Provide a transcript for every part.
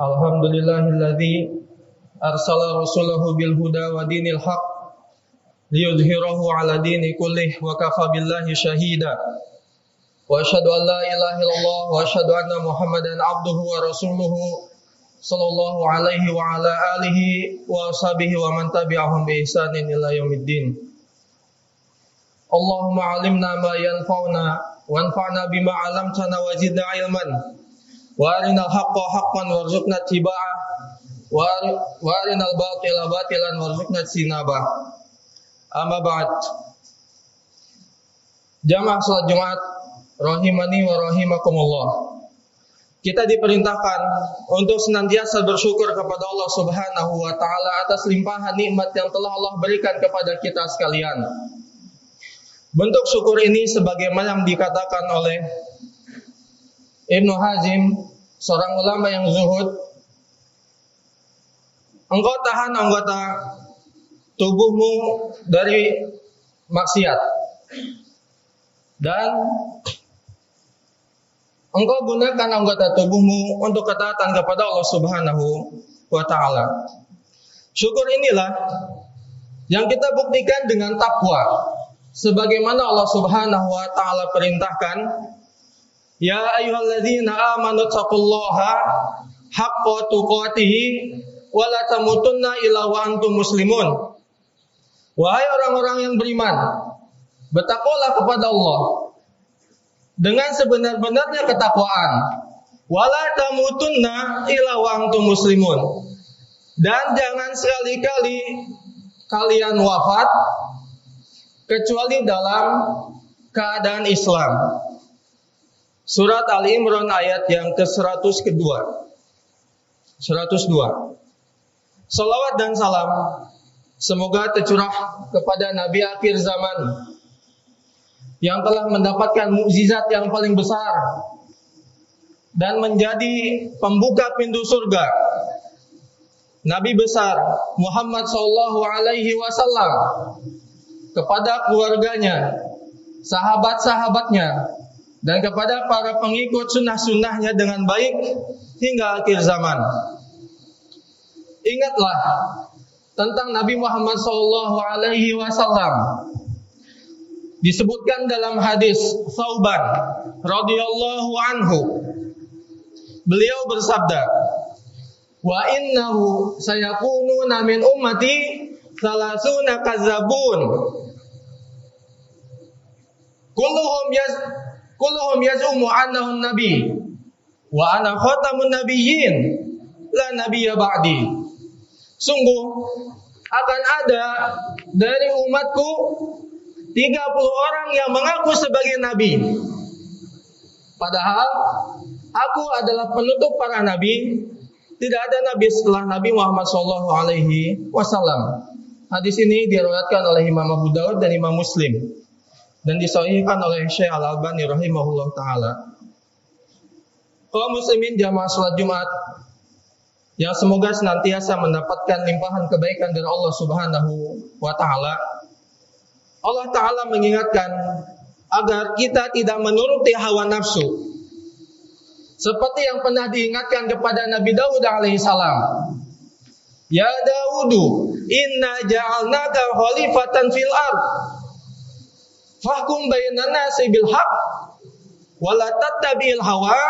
Alhamdulillahilladzi arsala rasulahu bil huda wa dinil haq liyudhhirahu ala dini kullih wa kafa billahi syahida. Wa asyhadu an la ilaha illallah wa asyhadu anna Muhammadan abduhu wa rasuluhu sallallahu alaihi wa ala alihi wa ashabihi wa man tabi'ahum bi ihsanin ila yaumiddin. Allahumma alimna ma yanfa'una wanfa'na bima 'allamtana wa zidna ilman. Wa arinal haqqa haqqan warzuqna ittiba'ah wa arinal batila batilan warzuqna ijtinabah. Amma ba'd. Jamaah salat Jumat rahimani wa rahimakumullah. Kita diperintahkan untuk senantiasa bersyukur kepada Allah Subhanahu wa taala atas limpahan nikmat yang telah Allah berikan kepada kita sekalian. Bentuk syukur ini sebagaimana yang dikatakan oleh Ibnu Hazim, seorang ulama yang zuhud, engkau tahan anggota tubuhmu dari maksiat dan engkau gunakan anggota tubuhmu untuk ketaatan kepada Allah Subhanahu wa taala. Syukur inilah yang kita buktikan dengan takwa. Sebagaimana Allah Subhanahu wa taala perintahkan, ya ayyuhalladzina amanu taqullaha haqqa tuqatih wa la tamutunna illa wa antum muslimun. Wahai orang-orang yang beriman, bertakwalah kepada Allah dengan sebenar-benarnya ketakwaan. Wala tamutunna illa wa antum muslimun. Dan jangan sekali-kali kalian wafat kecuali dalam keadaan Islam. Surat Ali Imran ayat yang ke-102. 102. Salawat dan salam semoga tercurah kepada Nabi akhir zaman yang telah mendapatkan mukjizat yang paling besar dan menjadi pembuka pintu surga, Nabi besar Muhammad sallallahu alaihi wasallam, kepada keluarganya, sahabat-sahabatnya, dan kepada para pengikut sunnah-sunnahnya dengan baik hingga akhir zaman. Ingatlah tentang Nabi Muhammad sallallahu alaihi wasallam. Disebutkan dalam hadis Thauban radhiyallahu anhu, beliau bersabda, wa innahu sayakununa min ummati salasuna kadzabun kulluhum yaz'umu annahu nabi wa ana khatamun nabiyyin la nabiyya ba'di. Sungguh akan ada dari umatku 30 orang yang mengaku sebagai nabi, padahal aku adalah penutup para nabi. Tidak ada nabi setelah Nabi Muhammad SAW. Hadis ini diriwayatkan oleh Imam Abu Daud dan Imam Muslim dan disahihkan oleh Syekh Al-Albani rahimahullah taala. Kaum muslimin jamaah salat Jumat yang semoga senantiasa mendapatkan limpahan kebaikan dari Allah Subhanahu wa taala. Allah taala mengingatkan agar kita tidak menuruti hawa nafsu, seperti yang pernah diingatkan kepada Nabi Daud alaihissalam. Ya Daudu, inna ja'alnaka khalifatan fil ard, fahkum bainan nasi bil haqq, wa la tattabi'il hawa,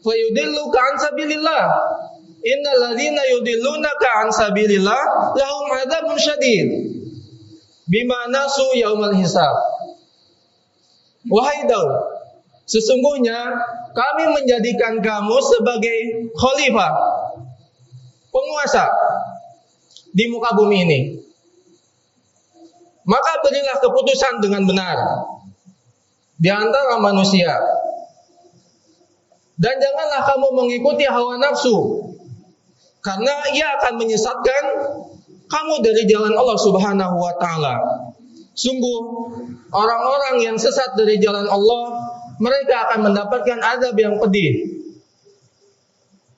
fayudilluka an sabilillah. Innal ladzina yudillunaka an sabilillah lahum adzabun syadid bima nasu yaumal hisab. Wahai Daud, sesungguhnya kami menjadikan kamu sebagai khalifah, penguasa di muka bumi ini. Maka berilah keputusan dengan benar di antara manusia. Dan janganlah kamu mengikuti hawa nafsu, karena ia akan menyesatkan kamu dari jalan Allah Subhanahu wa taala. Sungguh orang-orang yang sesat dari jalan Allah, mereka akan mendapatkan azab yang pedih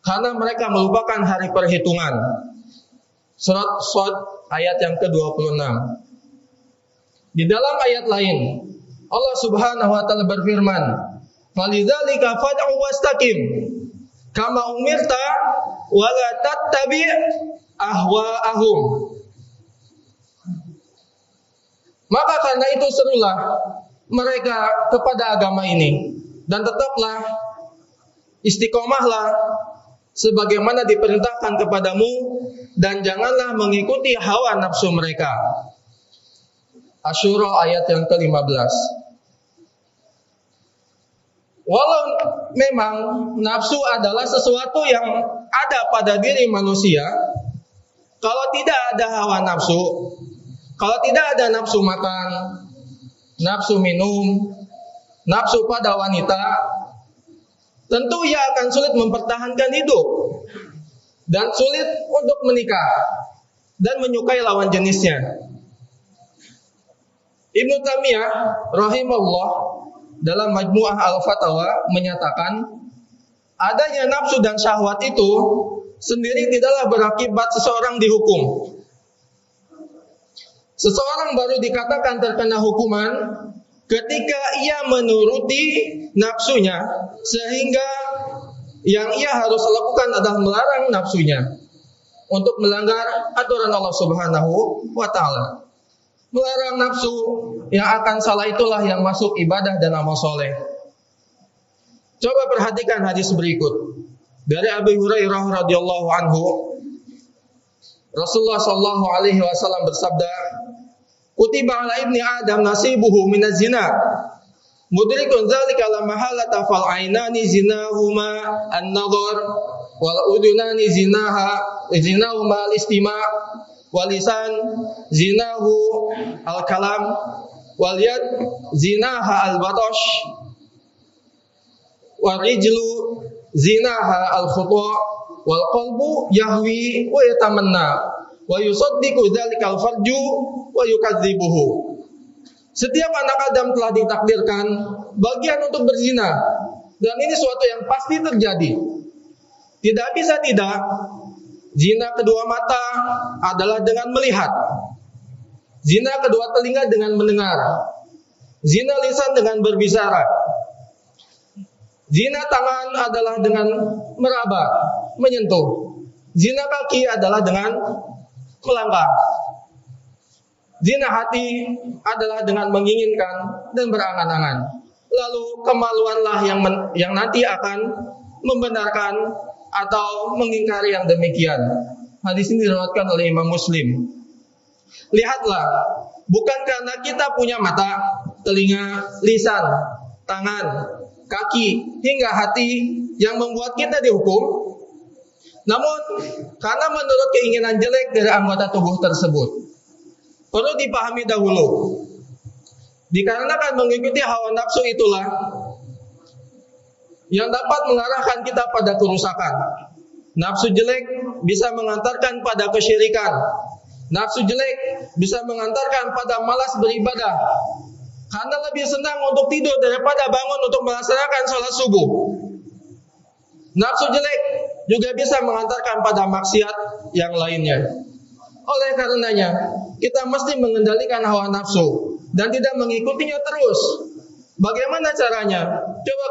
karena mereka melupakan hari perhitungan. Surat Shad ayat yang ke-26. Di dalam ayat lain Allah Subhanahu wa taala berfirman, "Falidzalika fad'u wastaqim." kama umirta wala tattabi' ahwa'ahum. Maka karena itu serulah mereka kepada agama ini dan tetaplah istiqomahlah sebagaimana diperintahkan kepadamu dan janganlah mengikuti hawa nafsu mereka. Asy-Syura ayat yang ke-15. Walau memang nafsu adalah sesuatu yang ada pada diri manusia, kalau tidak ada hawa nafsu, kalau tidak ada nafsu makan, nafsu minum, nafsu pada wanita, tentu ia akan sulit mempertahankan hidup dan sulit untuk menikah dan menyukai lawan jenisnya. Ibnu Taimiyah rahimahullah dalam Majmu'ah Al-Fatawa menyatakan adanya nafsu dan syahwat itu sendiri tidaklah berakibat seseorang dihukum. Seseorang baru dikatakan terkena hukuman ketika ia menuruti nafsunya, sehingga yang ia harus lakukan adalah melarang nafsunya untuk melanggar aturan Allah Subhanahu wa taala. Melarang nafsu yang akan salah itulah yang masuk ibadah dan amal soleh. Coba perhatikan hadis berikut dari Abu Hurairah radhiyallahu anhu. Rasulullah sallallahu alaihi wasallam bersabda, "Kutiba ala ibni Adam nasibuhu minaz zina. Mudrikun dzalika la mahalata fal ainani zinahuma an-nadhar wal udunani zinahuma al-istima' wal lisan zinahu al-kalam wal yad zinaha al-batash wal rijlu zinaha al-khutu' wal qalbu yahwi wa yatamanna wa yusaddiqu dzalikal farju wa yukadzibuhu." Setiap anak Adam telah ditakdirkan bagian untuk berzina, dan ini suatu yang pasti terjadi. Tidak bisa tidak, zina kedua mata adalah dengan melihat, zina kedua telinga dengan mendengar, zina lisan dengan berbicara, zina tangan adalah dengan meraba, menyentuh, zina kaki adalah dengan melangkah, zina hati adalah dengan menginginkan dan berangan-angan. Lalu kemaluanlah yang nanti akan membenarkan atau mengingkari yang demikian. Hadis ini diriwayatkan oleh Imam Muslim. Lihatlah, bukan karena kita punya mata, telinga, lisan, tangan, kaki, hingga hati yang membuat kita dihukum, namun karena menurut keinginan jelek dari anggota tubuh tersebut. Perlu dipahami dahulu, dikarenakan mengikuti hawa nafsu itulah yang dapat mengarahkan kita pada kerusakan. Nafsu jelek bisa mengantarkan pada kesyirikan. Nafsu jelek bisa mengantarkan pada malas beribadah, karena lebih senang untuk tidur daripada bangun untuk melaksanakan sholat subuh. Nafsu jelek juga bisa mengantarkan pada maksiat yang lainnya. Oleh karenanya, kita mesti mengendalikan hawa nafsu dan tidak mengikutinya terus. Bagaimana caranya? Coba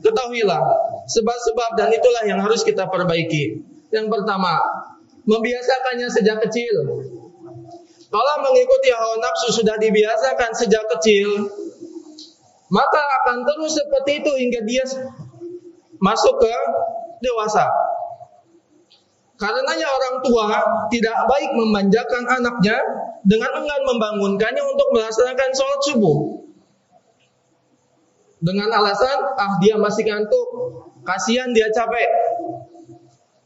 ketahuilah sebab-sebab, dan itulah yang harus kita perbaiki. Yang pertama, membiasakannya sejak kecil. Kalau mengikuti hawa nafsu sudah dibiasakan sejak kecil, maka akan terus seperti itu hingga dia masuk ke dewasa. Karenanya orang tua tidak baik memanjakan anaknya dengan enggan membangunkannya untuk melaksanakan sholat subuh dengan alasan, dia masih ngantuk, kasihan dia capek.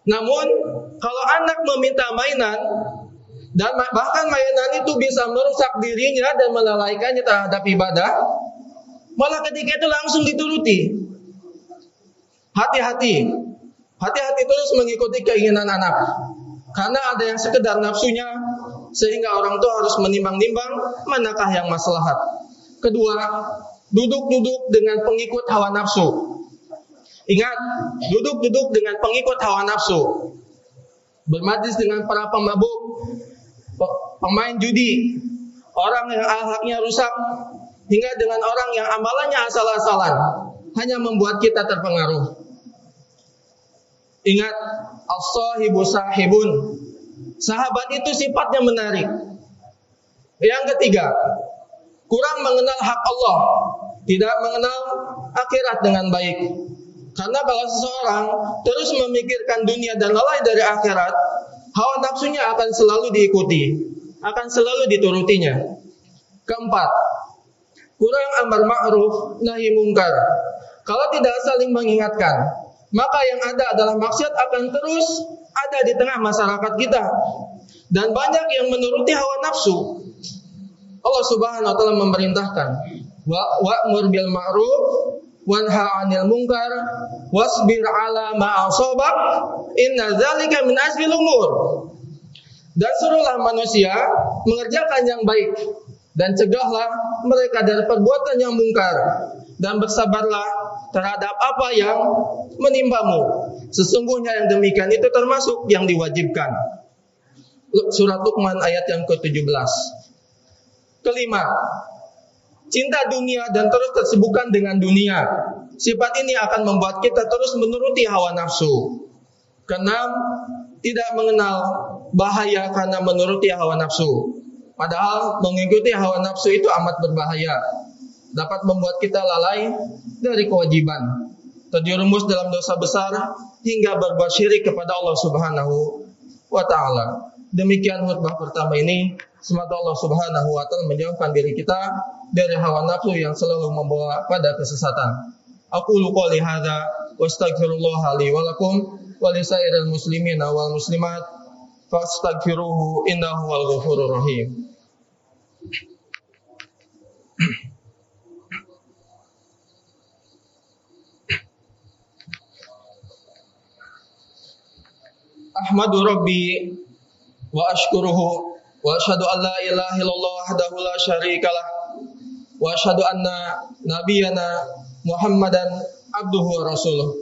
Namun kalau anak meminta mainan, dan bahkan mainan itu bisa merusak dirinya dan melalaikannya terhadap ibadah, malah ketika itu langsung dituruti. Hati-hati terus mengikuti keinginan anak, karena ada yang sekedar nafsunya, sehingga orang tua harus menimbang-nimbang manakah yang maslahat. Kedua, duduk dengan pengikut hawa nafsu. Ingat, duduk dengan pengikut hawa nafsu, bermajlis dengan para pemabuk, pemain judi, orang yang akhlaknya rusak, hingga dengan orang yang amalannya asal-asalan, hanya membuat kita terpengaruh. Ingat, as-sahibu sahibun. Sahabat itu sifatnya menarik. Yang ketiga, kurang mengenal hak Allah, tidak mengenal akhirat dengan baik. Karena kalau seseorang terus memikirkan dunia dan lalai dari akhirat, hawa nafsunya akan selalu diikuti, akan selalu diturutinya. Keempat, kurang amar ma'ruf nahi mungkar. Kalau tidak saling mengingatkan, maka yang ada adalah maksiat akan terus ada di tengah masyarakat kita. Dan banyak yang menuruti hawa nafsu. Allah Subhanahu wa taala memerintahkan, wa'mur bil ma'ruf wanha 'anil munkar wasbir 'ala ma asabak inna dzalika min azmil umur. Dan suruhlah manusia mengerjakan yang baik dan cegahlah mereka dari perbuatan yang mungkar dan bersabarlah terhadap apa yang menimpamu. Sesungguhnya yang demikian itu termasuk yang diwajibkan. Surat Luqman ayat yang ke-17. Kelima, cinta dunia dan terus tersibukkan dengan dunia. Sifat ini akan membuat kita terus menuruti hawa nafsu. Keenam, tidak mengenal bahaya karena menuruti hawa nafsu. Padahal mengikuti hawa nafsu itu amat berbahaya. Dapat membuat kita lalai dari kewajiban, terjerumus dalam dosa besar hingga berbuat syirik kepada Allah Subhanahu wa taala. Demikian khutbah pertama ini. Semoga Allah Subhanahu wa taala menjauhkan diri kita dari hawa nafsu yang selalu membawa pada kesesatan. Aqulu qouli hadza wa astaghfirullah li wa lakum wa li sairil muslimina wal muslimat fastaghfiruhu innahu wal ghafurur rahim. Ahmadu Rabbi wa ashkuruhu wa asyhadu an la ilaha illallah wahdahu la syarikalah wa asyhadu anna nabiyyana Muhammadan abduhu wa rasuluh.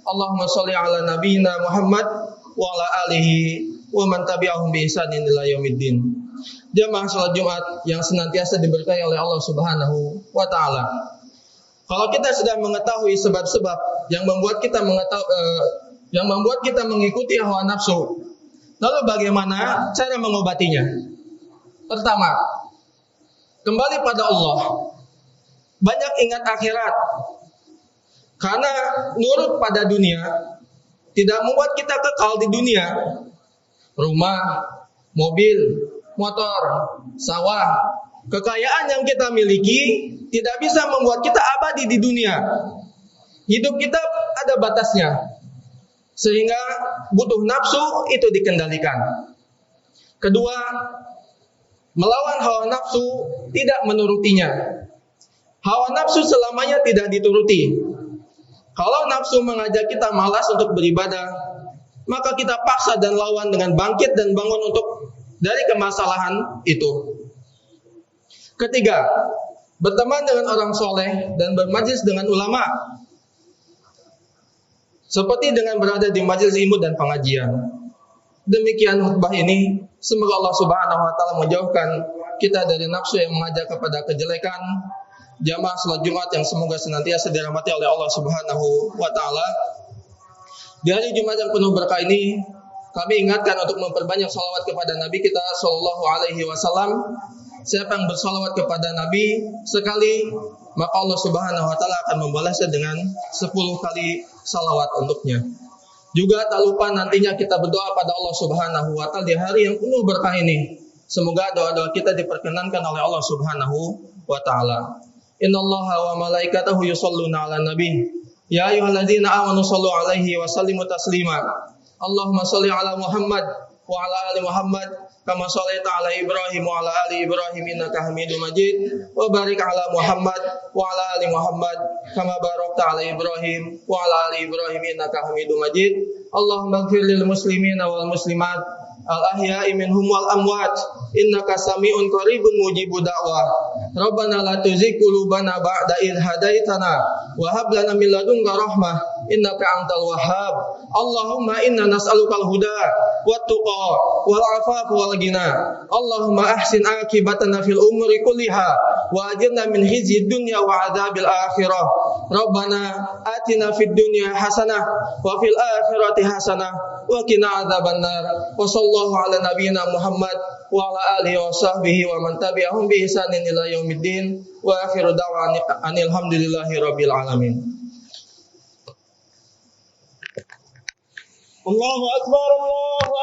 Allahumma shalli ala nabiyyina Muhammad wa ala alihi wa man tabi'ahum bi ihsanin ila yaumiddin. Jamaah salat Jumat yang senantiasa diberkahi oleh Allah Subhanahu wa taala. Kalau kita sudah mengetahui sebab-sebab yang membuat kita mengikuti hawa nafsu, lalu bagaimana cara mengobatinya? Pertama, kembali pada Allah. Banyak ingat akhirat. Karena nurut pada dunia tidak membuat kita kekal di dunia. Rumah, mobil, motor, sawah, kekayaan yang kita miliki tidak bisa membuat kita abadi di dunia. Hidup kita ada batasnya. Sehingga butuh nafsu itu dikendalikan. Kedua, melawan hawa nafsu, tidak menurutinya. Hawa nafsu selamanya tidak dituruti. Kalau nafsu mengajak kita malas untuk beribadah, maka kita paksa dan lawan dengan bangkit dan bangun untuk dari kemasalahan itu. Ketiga, berteman dengan orang soleh dan bermajlis dengan ulama, seperti dengan berada di majelis ilmu dan pengajian. Demikian khutbah ini. Semoga Allah Subhanahu wa taala menjauhkan kita dari nafsu yang mengajak kepada kejelekan. Jamaah salat Jumat yang semoga senantiasa dirahmati oleh Allah Subhanahu wa taala. Di hari Jumat yang penuh berkah ini, kami ingatkan untuk memperbanyak salawat kepada Nabi kita sallallahu alaihi wasallam. Siapa yang bersalawat kepada Nabi sekali, maka Allah Subhanahu wa taala akan membalasnya dengan 10 kali salawat untuknya. Juga tak lupa nantinya kita berdoa pada Allah Subhanahu wa taala di hari yang penuh berkah ini. Semoga doa-doa kita diperkenankan oleh Allah Subhanahu wa taala. Innallaha wa malaikatahu yusholluna 'alan nabi. Ya ayyuhalladzina amanu shallu 'alaihi wa sallimu taslima. Allahumma shalli 'ala Muhammad wa 'ala ali Muhammad kama shallaita 'ala Ibrahim wa 'ala ali Ibrahim innaka Hamidum Majid. Wa barik 'ala Muhammad wa 'ala ali Muhammad kama barakta 'ala Ibrahim wa 'ala ali Ibrahim innaka Hamidum Majid. Allahumma ighfir lil muslimina wal muslimat al-ahya'i minhum wal amwat innaka sami'un qaribun mujibud da'wah. Rabbana la tuzigh qulubana ba'da idh hadaitana wa hab lana min ladunka rahmah innaka antal wahhab. Allahumma inna nas'alukal huda wat tuqa wal afafa wal ghina. Allahumma ahsin akibatana fil umuri kulliha wa ajirna min khizyid dunya wa adzabil akhirah. Rabbana atina fid dunya hasanah wa fil akhirati hasanah wa qina adzabannar. Wa sallallahu ala nabiyyina Muhammad wa ala alihi wa sahbihi wa man tabi'ahum bi ihsanin ila yaumiddin. Wa akhiru da'wana anil hamdulillahi rabbil alamin. Allahu akbar, Allahu akbar.